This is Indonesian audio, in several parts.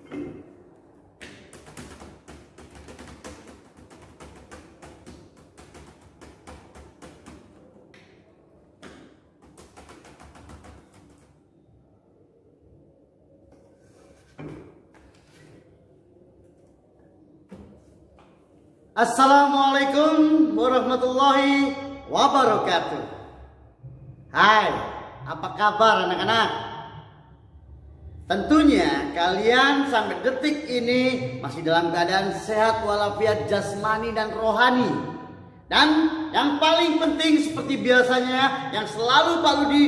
Assalamualaikum warahmatullahi wabarakatuh. Hai, apa kabar anak-anak? Tentunya kalian sampai detik ini masih dalam keadaan sehat walafiat jasmani dan rohani. Dan yang paling penting seperti biasanya yang selalu Pak Ludi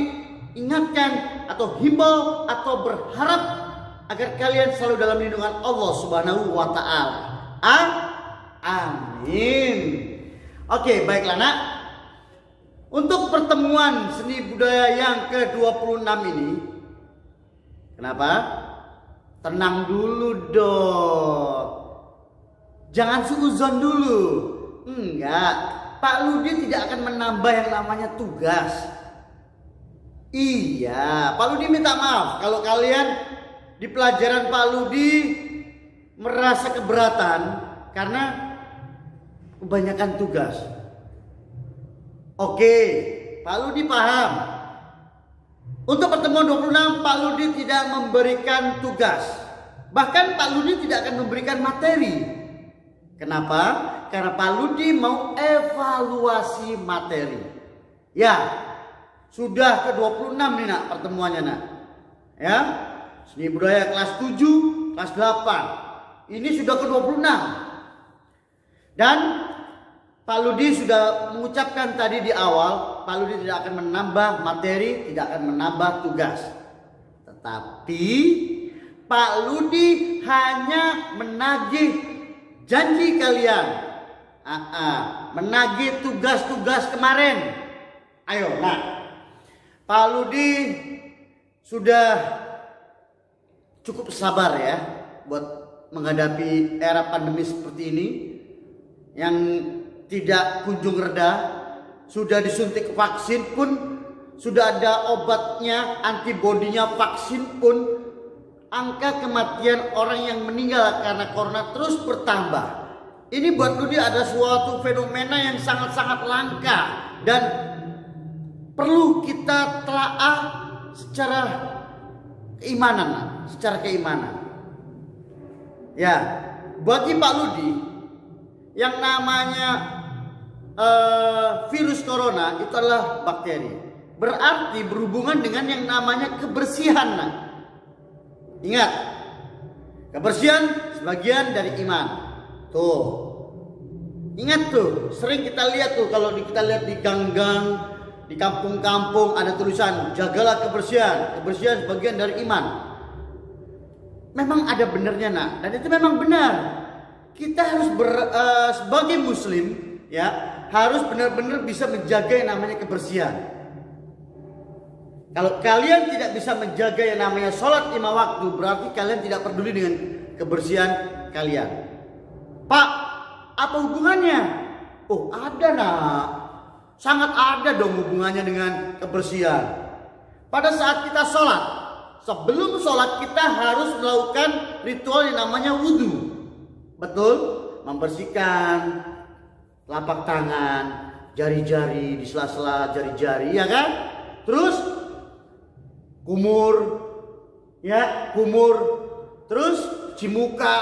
ingatkan atau himbau atau berharap agar kalian selalu dalam lindungan Allah Subhanahu wa taala. Amin. Oke, baiklah nak. Untuk pertemuan seni budaya yang ke-26 ini, kenapa? Tenang dulu dong. Jangan suuzon dulu. Enggak, Pak Ludi tidak akan menambah yang namanya tugas. Iya, Pak Ludi minta maaf kalau kalian di pelajaran Pak Ludi merasa keberatan karena kebanyakan tugas. Oke, Pak Ludi paham. Untuk pertemuan 26 Pak Ludi tidak memberikan tugas. Bahkan Pak Ludi tidak akan memberikan materi. Kenapa? Karena Pak Ludi mau evaluasi materi. Ya, sudah ke-26 nih nak pertemuannya nak. Ya, seni budaya kelas 7, kelas 8. Ini sudah ke-26. Dan Pak Ludi sudah mengucapkan tadi di awal, Pak Ludi tidak akan menambah materi, tidak akan menambah tugas. Tetapi Pak Ludi hanya menagih janji kalian. Menagih tugas-tugas kemarin. Ayo, nah. Pak Ludi sudah cukup sabar ya buat menghadapi era pandemi seperti ini yang tidak kunjung reda. Sudah disuntik vaksin pun, sudah ada obatnya, antibodinya vaksin pun, angka kematian orang yang meninggal karena corona terus bertambah. Ini buat Ludi ada suatu fenomena yang sangat-sangat langka dan perlu kita telaah secara keimanan. Ya, bagi Pak Ludi yang namanya virus corona itu adalah bakteri. Berarti berhubungan dengan yang namanya kebersihan. Nah. Ingat, kebersihan sebagian dari iman. Tuh. Ingat tuh, sering kita lihat tuh kalau kita lihat di gang-gang, di kampung-kampung ada tulisan jagalah kebersihan. Kebersihan sebagian dari iman. Memang ada benernya nak, dan itu memang benar. Kita harus sebagai muslim ya harus benar-benar bisa menjaga yang namanya kebersihan. Kalau kalian tidak bisa menjaga yang namanya sholat 5 waktu, berarti kalian tidak peduli dengan kebersihan kalian. Pak, apa hubungannya? Oh, ada nak. Sangat ada dong hubungannya dengan kebersihan. Pada saat kita sholat, sebelum sholat kita harus melakukan ritual yang namanya wudhu. Betul? Membersihkan telapak tangan, jari-jari, di sela-sela jari-jari, ya kan? Terus kumur, ya, terus cuci muka,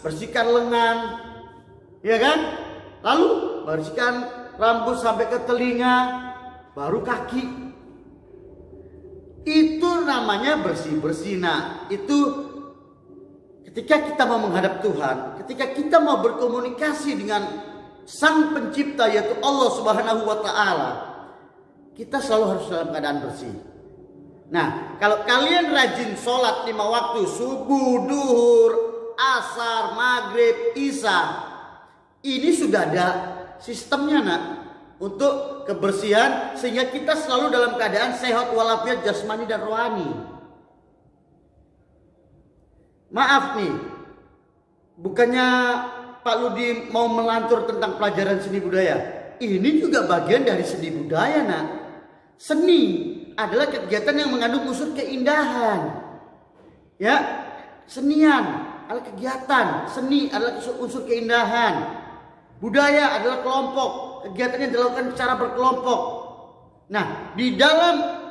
bersihkan lengan, ya kan? Lalu bersihkan rambut sampai ke telinga, baru kaki. Itu namanya bersih-bersih. Nah, itu ketika kita mau menghadap Tuhan, ketika kita mau berkomunikasi dengan Sang Pencipta yaitu Allah Subhanahu wa taala, kita selalu harus dalam keadaan bersih. Nah, kalau kalian rajin sholat 5 waktu, subuh, duhur, asar, maghrib, isya, ini sudah ada sistemnya nak untuk kebersihan sehingga kita selalu dalam keadaan sehat walafiat jasmani dan rohani. Maaf nih, bukannya Pak Ludi mau melantur tentang pelajaran seni budaya. Ini juga bagian dari seni budaya nak. Seni adalah kegiatan yang mengandung unsur keindahan. Ya, senian. adalah kegiatan, seni adalah unsur keindahan, budaya adalah kelompok, kegiatannya dilakukan secara berkelompok. Nah, di dalam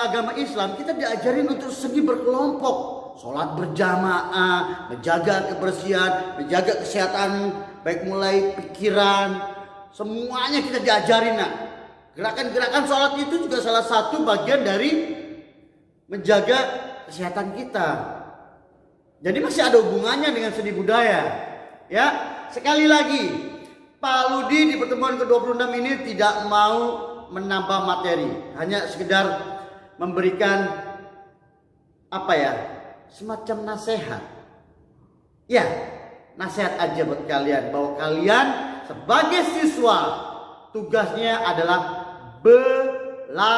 agama Islam kita diajarin untuk seni berkelompok, sholat berjamaah, menjaga kebersihan, menjaga kesehatan, baik mulai pikiran, semuanya kita diajarin. Nah, gerakan-gerakan sholat itu juga salah satu bagian dari menjaga kesehatan kita. Jadi masih ada hubungannya dengan seni budaya. Ya, sekali lagi, Pak Ludi di pertemuan ke-26 ini tidak mau menambah materi, hanya sekedar memberikan semacam nasihat. Ya, nasihat aja buat kalian, bahwa kalian sebagai siswa tugasnya adalah belajar.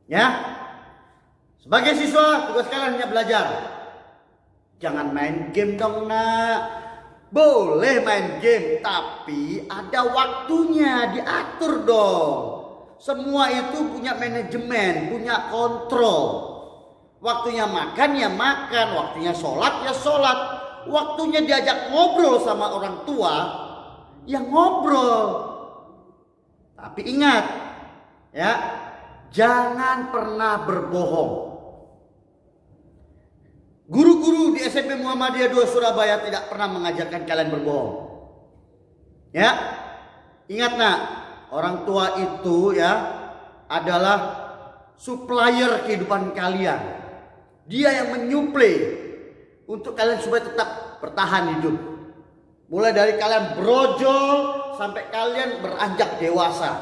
Ya, sebagai siswa tugas kalian hanya belajar. Jangan main game dong nak. Boleh main game, tapi ada waktunya, diatur dong. Semua itu punya manajemen, punya kontrol. Waktunya makan ya makan, waktunya sholat ya sholat, waktunya diajak ngobrol sama orang tua ya ngobrol. Tapi ingat ya, jangan pernah berbohong. Guru-guru di SMP Muhammadiyah 2 Surabaya tidak pernah mengajarkan kalian berbohong. Ya, ingat nak, orang tua itu ya adalah supplier kehidupan kalian. Dia yang menyuplai untuk kalian supaya tetap bertahan hidup. Mulai dari kalian brojol sampai kalian beranjak dewasa.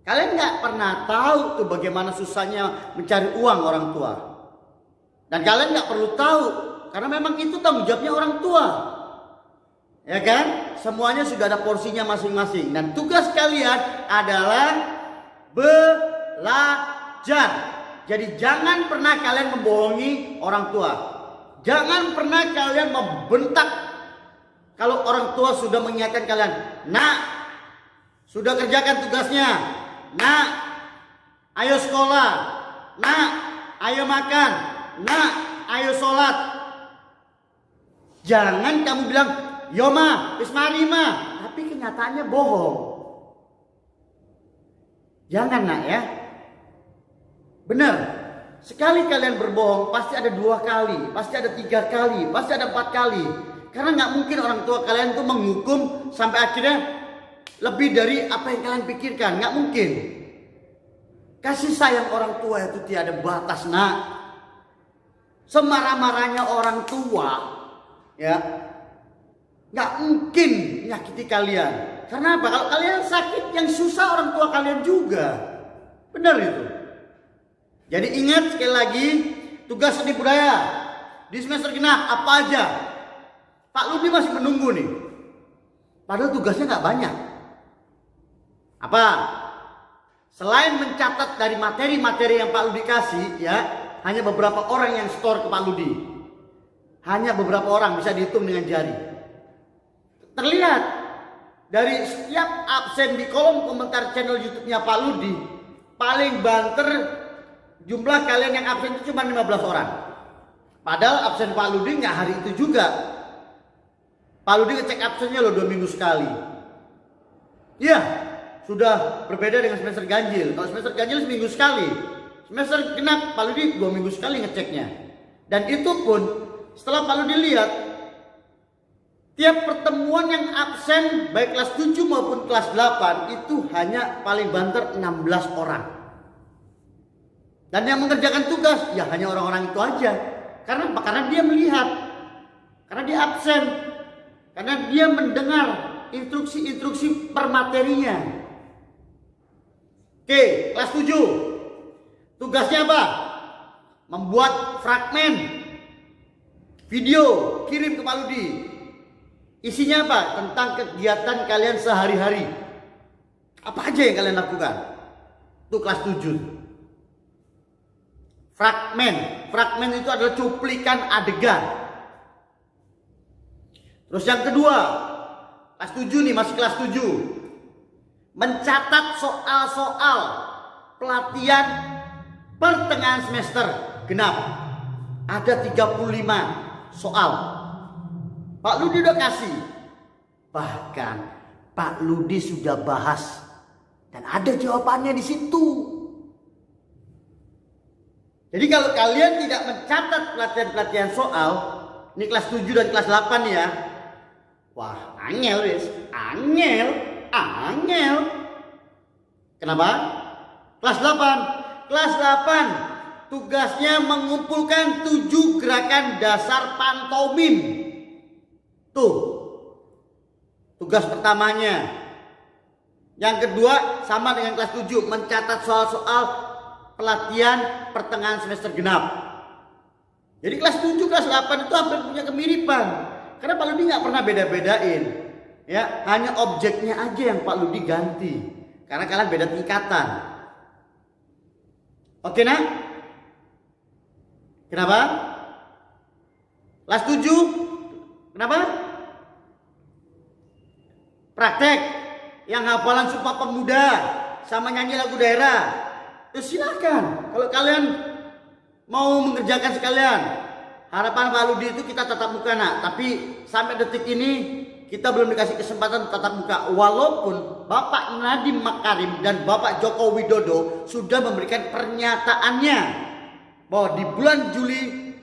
Kalian nggak pernah tahu tuh bagaimana susahnya mencari uang orang tua. Dan kalian nggak perlu tahu, karena memang itu tanggung jawabnya orang tua. Ya kan? Semuanya sudah ada porsinya masing-masing. Dan tugas kalian adalah belajar. Jadi jangan pernah kalian membohongi orang tua. Jangan pernah kalian membentak kalau orang tua sudah mengingatkan kalian. Nak, sudah kerjakan tugasnya. Nak, ayo sekolah. Nak, ayo makan. Nak, ayo sholat. Jangan kamu bilang, yo ma, wis mari ma, tapi kenyataannya bohong. Jangan nak ya. Benar, sekali kalian berbohong pasti ada 2 kali, pasti ada 3 kali, pasti ada 4 kali. Karena nggak mungkin orang tua kalian tuh menghukum sampai akhirnya lebih dari apa yang kalian pikirkan. Nggak mungkin. Kasih sayang orang tua itu tiada batas nak. Semarah-marahnya orang tua ya nggak mungkin menyakiti kalian. Karena apa? Kalau kalian sakit, yang susah orang tua kalian juga. Benar itu. Jadi ingat sekali lagi, tugas seni budaya di semester genap apa aja. Pak Ludi masih menunggu nih. Padahal tugasnya nggak banyak. Apa? Selain mencatat dari materi-materi yang Pak Ludi kasih ya, hanya beberapa orang yang store ke Pak Ludi. Hanya beberapa orang, bisa dihitung dengan jari. Terlihat dari setiap absen di kolom komentar channel YouTube-nya Pak Ludi, paling banter jumlah kalian yang absen itu cuma 15 orang. Padahal absen Pak Ludi nggak hari itu juga. Pak Ludi ngecek absennya loh 2 minggu sekali. Iya, sudah berbeda dengan semester ganjil. Kalau semester ganjil seminggu sekali. Semester genap Pak Ludi 2 minggu sekali ngeceknya. Dan itu pun setelah Pak Ludi lihat, tiap pertemuan yang absen baik kelas 7 maupun kelas 8 itu hanya paling banter 16 orang. Dan yang mengerjakan tugas ya hanya orang-orang itu aja. Karena apa? Karena dia melihat. Karena dia absen. Karena dia mendengar instruksi-instruksi per materinya. Oke, kelas 7. Tugasnya apa? Membuat fragmen video, kirim ke Pak Ludi. Isinya apa? Tentang kegiatan kalian sehari-hari. Apa aja yang kalian lakukan? Itu kelas 7. Fragmen itu adalah cuplikan adegan. Terus yang kedua, kelas 7 nih, masih kelas 7. Mencatat soal-soal pelatihan pertengahan semester genap. Ada 35 soal. Pak Ludi udah kasih. Bahkan Pak Ludi sudah bahas dan ada jawabannya di situ. Jadi kalau kalian tidak mencatat pelatihan-pelatihan soal, ini kelas 7 dan kelas 8 ya. Wah, angel wis, angel. Kenapa? Kelas 8. Kelas 8 tugasnya mengumpulkan 7 gerakan dasar pantomim. Tuh. Tugas pertamanya. Yang kedua sama dengan kelas 7, mencatat soal-soal pelatihan pertengahan semester genap. Jadi kelas 7, kelas 8 itu hampir punya kemiripan. Karena Pak Ludi nggak pernah beda-bedain. Ya, hanya objeknya aja yang Pak Ludi ganti. Karena kalian beda tingkatan. Oke nak? Kenapa? Kelas 7? Kenapa? Praktek yang hafalan Sumpah Pemuda sama nyanyi lagu daerah. Ya silakan. Kalau kalian mau mengerjakan sekalian. Harapan Pak Ludi itu kita tatap muka nak. Tapi sampai detik ini kita belum dikasih kesempatan tatap muka. Walaupun Bapak Nadiem Makarim dan Bapak Joko Widodo sudah memberikan pernyataannya bahwa di bulan Juli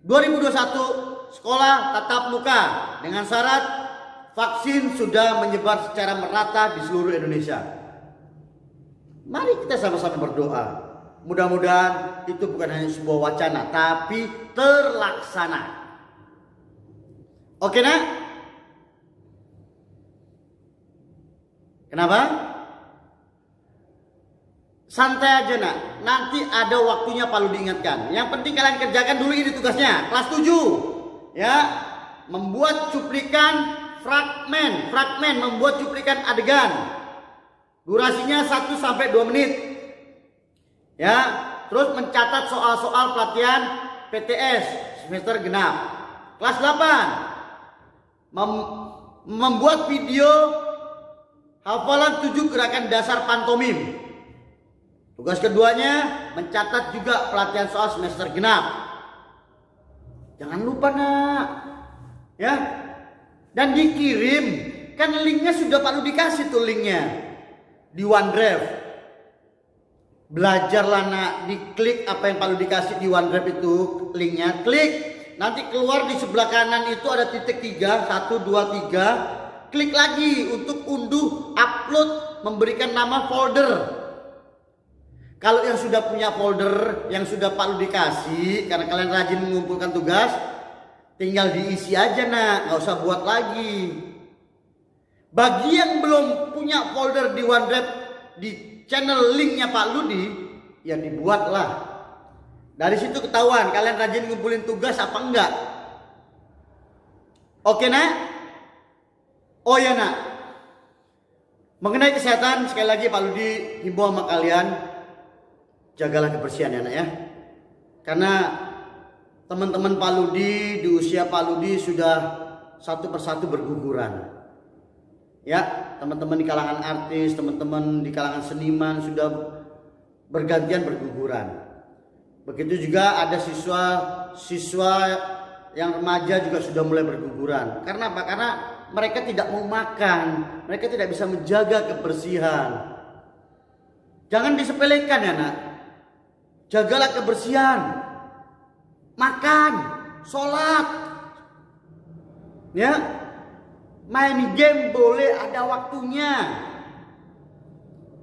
2021 sekolah tatap muka dengan syarat vaksin sudah menyebar secara merata di seluruh Indonesia. Mari kita sama-sama berdoa. Mudah-mudahan itu bukan hanya sebuah wacana, tapi terlaksana. Oke nak? Kenapa? Santai aja nak. Nanti ada waktunya Pak Ludi ingatkan. Yang penting kalian kerjakan dulu ini tugasnya. Kelas 7. Ya. Membuat cuplikan fragmen membuat cuplikan adegan. Durasinya 1-2 menit. Ya, terus mencatat soal-soal pelatihan PTS semester genap. Kelas 8 membuat video hafalan 7 gerakan dasar pantomim. Tugas keduanya mencatat juga pelatihan soal semester genap. Jangan lupa nak. Ya. Dan dikirim. Kan linknya sudah Pak Ludi kasih tuh linknya. Di OneDrive. Belajarlah nak, diklik apa yang Pak Ludi kasih di OneDrive itu linknya, klik, nanti keluar di sebelah kanan itu ada titik 3, 1, 2, 3, klik lagi untuk unduh, upload, memberikan nama folder. Kalau yang sudah punya folder, yang sudah Pak Ludi kasih, karena kalian rajin mengumpulkan tugas, tinggal diisi aja nak, nggak usah buat lagi. Bagi yang belum punya folder di OneDrive, di channel linknya Pak Ludi, ya dibuatlah. Dari situ ketahuan kalian rajin ngumpulin tugas apa enggak. Oke nak? Oh ya nak. Mengenai kesehatan sekali lagi Pak Ludi himbau sama kalian, jagalah kebersihan ya nak ya. Karena teman-teman Pak Ludi di usia Pak Ludi sudah satu persatu berguguran. Ya, teman-teman di kalangan artis, teman-teman di kalangan seniman sudah bergantian berguguran. Begitu juga ada siswa yang remaja juga sudah mulai berguguran. Karena apa? Karena mereka tidak mau makan, mereka tidak bisa menjaga kebersihan. Jangan disepelekan ya nak. Jagalah kebersihan. Makan, sholat. Ya. Main game boleh ada waktunya.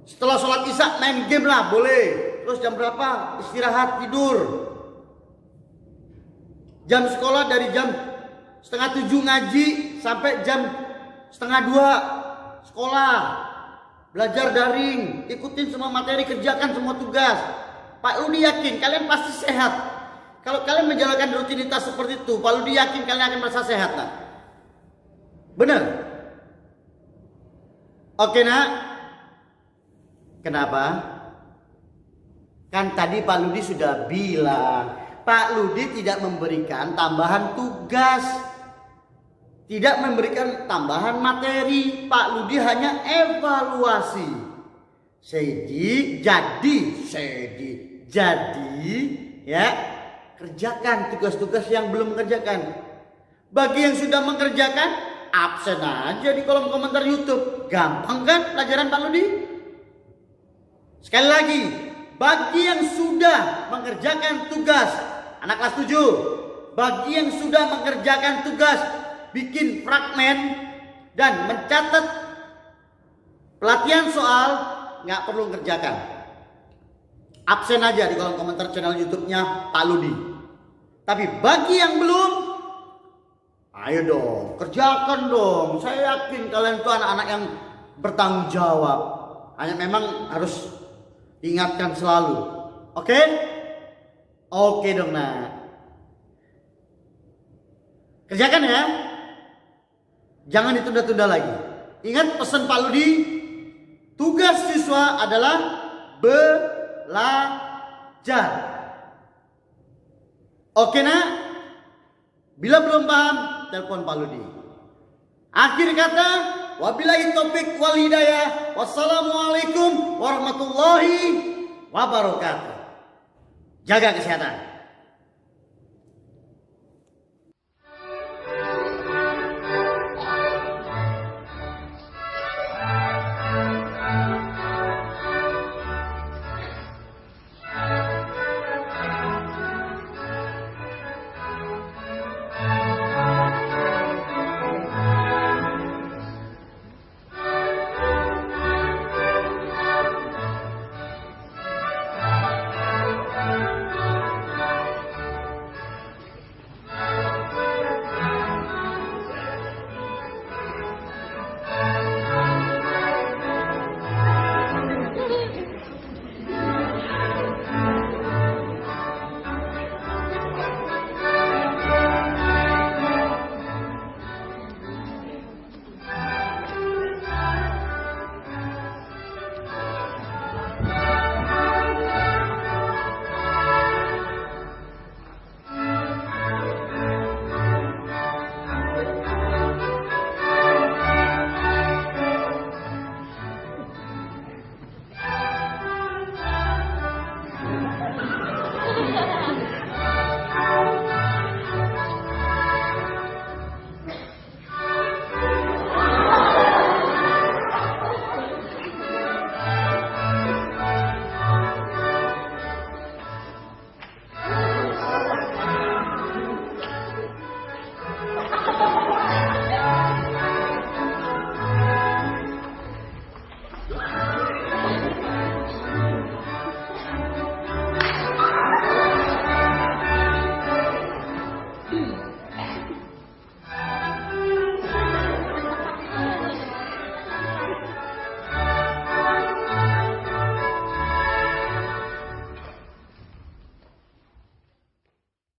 Setelah sholat isya main game lah boleh. Terus jam berapa? Istirahat tidur. Jam sekolah dari jam 6:30 ngaji sampai jam 1:30 sekolah. Belajar daring, ikutin semua materi, kerjakan semua tugas. Pak Ludi yakin kalian pasti sehat. Kalau kalian menjalankan rutinitas seperti itu, Pak Ludi yakin kalian akan merasa sehat nak. Benar? Oke nak? Kenapa? Kan tadi Pak Ludi sudah bilang, Pak Ludi tidak memberikan tambahan tugas, tidak memberikan tambahan materi. Pak Ludi hanya evaluasi. Jadi Jadi ya, kerjakan tugas-tugas yang belum mengerjakan. Bagi yang sudah mengerjakan, absen aja di kolom komentar YouTube. Gampang kan pelajaran Pak Ludi? Sekali lagi, bagi yang sudah mengerjakan tugas anak kelas 7, bagi yang sudah mengerjakan tugas bikin fragmen dan mencatat pelatihan soal, nggak perlu mengerjakan. Absen aja di kolom komentar channel YouTube-nya Pak Ludi. Tapi bagi yang belum, ayo dong, kerjakan dong. Saya yakin kalian itu anak-anak yang bertanggung jawab. Hanya memang harus ingatkan selalu. Oke? Oke dong nak. Kerjakan ya. Jangan ditunda-tunda lagi. Ingat pesan Pak Ludi, tugas siswa adalah belajar. Oke nak? Bila belum paham, telepon Pak Ludi. Akhir kata, wabillahi taufik wal hidayah. Wassalamualaikum warahmatullahi wabarakatuh. Jaga kesehatan.